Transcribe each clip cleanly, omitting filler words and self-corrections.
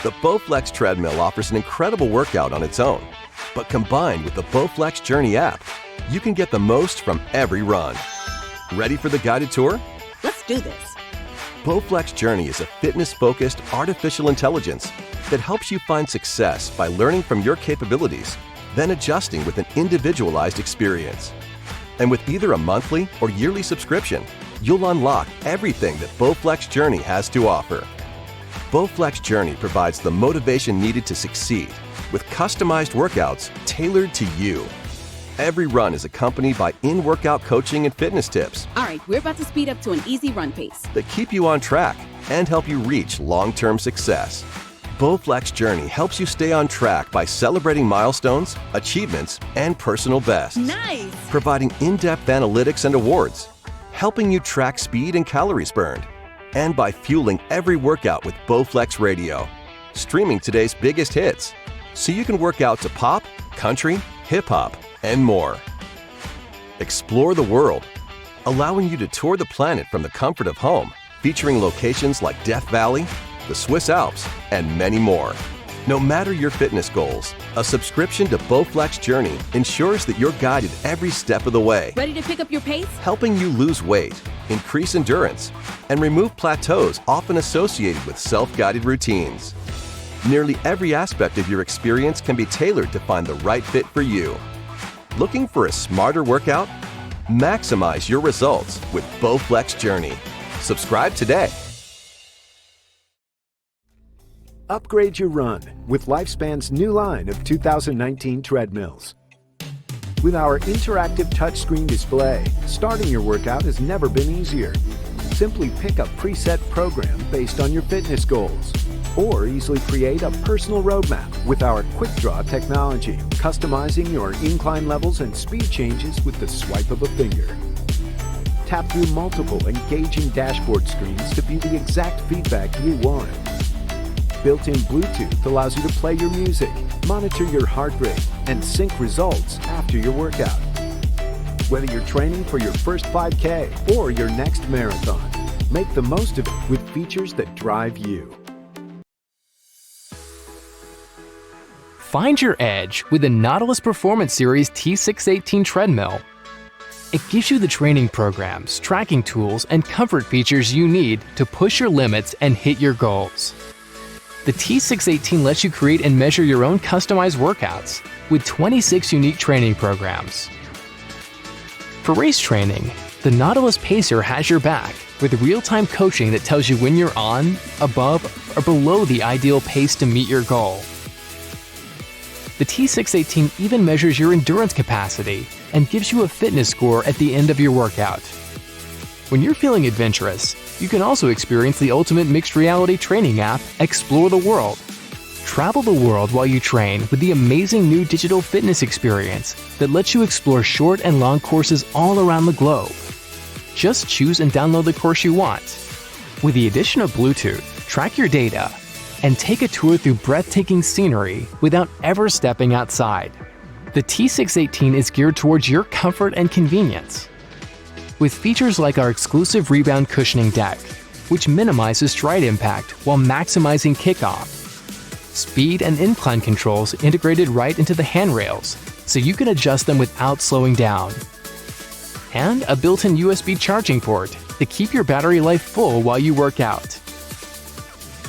The Bowflex Treadmill offers an incredible workout on its own, but combined with the Bowflex Journey app, you can get the most from every run. Ready for the guided tour? Let's do this. Bowflex Journey is a fitness-focused artificial intelligence that helps you find success by learning from your capabilities, then adjusting with an individualized experience. And with either a monthly or yearly subscription, you'll unlock everything that Bowflex Journey has to offer. Bowflex Journey provides the motivation needed to succeed with customized workouts tailored to you. Every run is accompanied by in-workout coaching and fitness tips. All right, we're about to speed up to an easy run pace That keep you on track and help you reach long-term success. Bowflex Journey helps you stay on track by celebrating milestones, achievements, and personal bests. Nice! Providing in-depth analytics and awards, helping you track speed and calories burned, and by fueling every workout with Bowflex Radio, streaming today's biggest hits, so you can work out to pop, country, hip-hop, and more. Explore the world, allowing you to tour the planet from the comfort of home, featuring locations like Death Valley, the Swiss Alps, and many more. No matter your fitness goals, a subscription to Bowflex Journey ensures that you're guided every step of the way, Ready to pick up your pace? helping you lose weight, increase endurance, and remove plateaus often associated with self-guided routines. Nearly every aspect of your experience can be tailored to find the right fit for you. Looking for a smarter workout? Maximize your results with Bowflex Journey. Subscribe today. Upgrade your run with Lifespan's new line of 2019 treadmills. With our interactive touchscreen display, starting your workout has never been easier. Simply pick a preset program based on your fitness goals, or easily create a personal roadmap with our Quick Draw technology, customizing your incline levels and speed changes with the swipe of a finger. Tap through multiple engaging dashboard screens to view the exact feedback you want. Built-in Bluetooth allows you to play your music, monitor your heart rate, and sync results after your workout. Whether you're training for your first 5K or your next marathon, make the most of it with features that drive you. Find your edge with the Nautilus Performance Series T618 treadmill. It gives you the training programs, tracking tools, and comfort features you need to push your limits and hit your goals. The T618 lets you create and measure your own customized workouts with 26 unique training programs. For race training, the Nautilus Pacer has your back with real-time coaching that tells you when you're on, above, or below the ideal pace to meet your goal. The T618 even measures your endurance capacity and gives you a fitness score at the end of your workout. When you're feeling adventurous, you can also experience the ultimate mixed reality training app, Explore the World. Travel the world while you train with the amazing new digital fitness experience that lets you explore short and long courses all around the globe. Just choose and download the course you want. With the addition of Bluetooth, track your data and take a tour through breathtaking scenery without ever stepping outside. The T618 is geared towards your comfort and convenience. With features like our exclusive rebound cushioning deck, which minimizes stride impact while maximizing kickoff. Speed and incline controls integrated right into the handrails, so you can adjust them without slowing down. And a built-in USB charging port to keep your battery life full while you work out.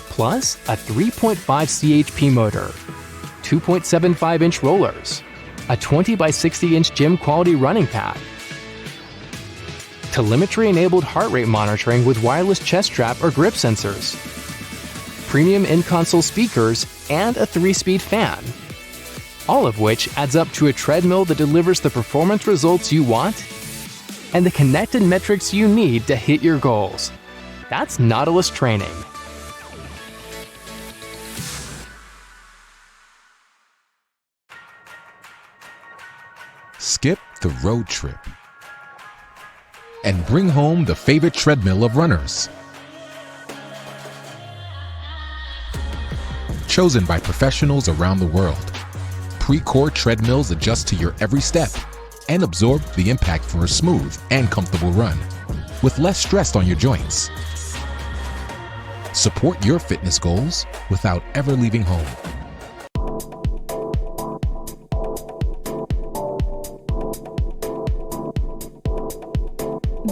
Plus, a 3.5 CHP motor, 2.75-inch rollers, a 20 by 60-inch gym quality running pad, telemetry-enabled heart rate monitoring with wireless chest strap or grip sensors, premium in-console speakers, and a 3-speed fan. All of which adds up to a treadmill that delivers the performance results you want and the connected metrics you need to hit your goals. That's Nautilus training. Skip the road trip and bring home the favorite treadmill of runners. Chosen by professionals around the world, PRECOR treadmills adjust to your every step and absorb the impact for a smooth and comfortable run with less stress on your joints. Support your fitness goals without ever leaving home.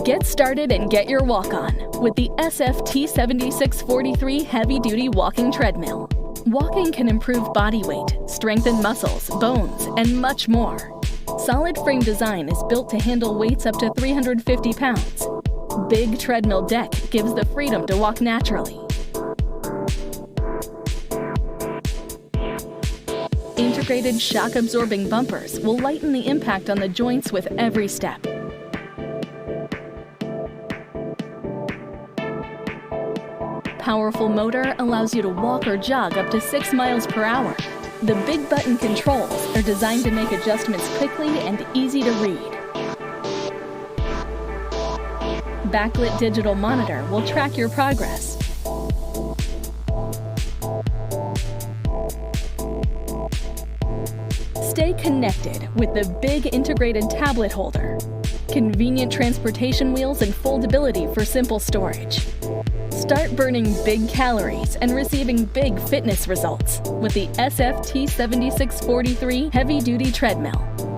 Get started and get your walk on with the SFT7643 heavy-duty walking treadmill. Walking can improve body weight, strengthen muscles, bones, and much more. Solid frame design is built to handle weights up to 350 pounds. Big treadmill deck gives the freedom to walk naturally. Integrated shock-absorbing bumpers will lighten the impact on the joints with every step. Powerful motor allows you to walk or jog up to 6 miles per hour. The big button controls are designed to make adjustments quickly and easy to read. Backlit digital monitor will track your progress. Stay connected with the big integrated tablet holder. Convenient transportation wheels and foldability for simple storage. Start burning big calories and receiving big fitness results with the SFT7643 heavy-duty treadmill.